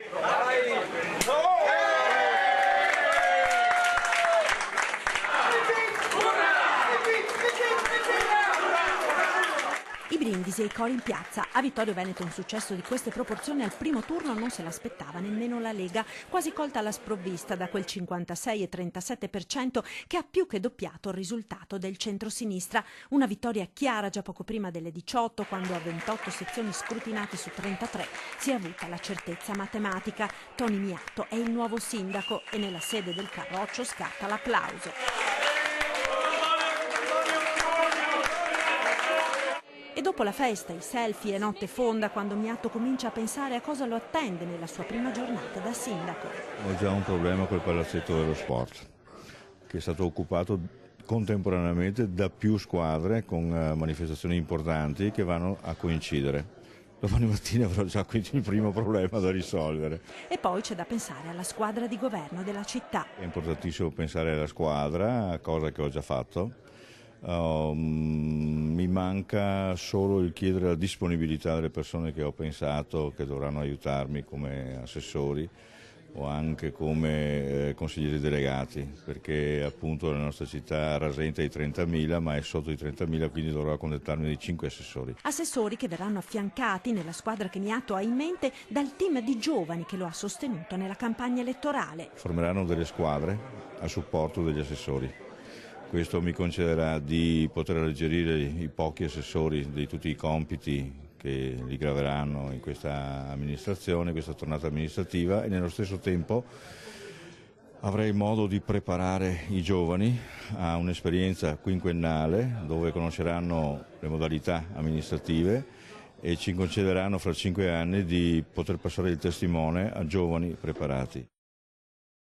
I brindisi e i cori in piazza. A Vittorio Veneto un successo di queste proporzioni al primo turno non se l'aspettava nemmeno la Lega, quasi colta alla sprovvista da quel 56,37% che ha più che doppiato il risultato del centro-sinistra. Una vittoria chiara già poco prima delle 18, quando a 28 sezioni scrutinate su 33 si è avuta la certezza matematica. Toni Miatto è il nuovo sindaco e nella sede del Carroccio scatta l'applauso. E dopo la festa, i selfie e notte fonda, quando Miatto comincia a pensare a cosa lo attende nella sua prima giornata da sindaco. Ho già un problema col palazzetto dello sport, che è stato occupato contemporaneamente da più squadre con manifestazioni importanti che vanno a coincidere. Domani mattina avrò già quindi il primo problema da risolvere. E poi c'è da pensare alla squadra di governo della città. È importantissimo pensare alla squadra, cosa che ho già fatto. Mi manca solo il chiedere la disponibilità delle persone che ho pensato che dovranno aiutarmi come assessori o anche come consiglieri delegati, perché appunto la nostra città rasenta i 30.000 ma è sotto i 30.000, quindi dovrò accontentarmi di 5 assessori. Assessori che verranno affiancati nella squadra che Miatto ha in mente dal team di giovani che lo ha sostenuto nella campagna elettorale. Formeranno delle squadre a supporto degli assessori. Questo mi concederà di poter alleggerire i pochi assessori di tutti i compiti che li graveranno in questa amministrazione, in questa tornata amministrativa, e nello stesso tempo avrei modo di preparare i giovani a un'esperienza quinquennale dove conosceranno le modalità amministrative e ci concederanno fra 5 anni di poter passare il testimone a giovani preparati.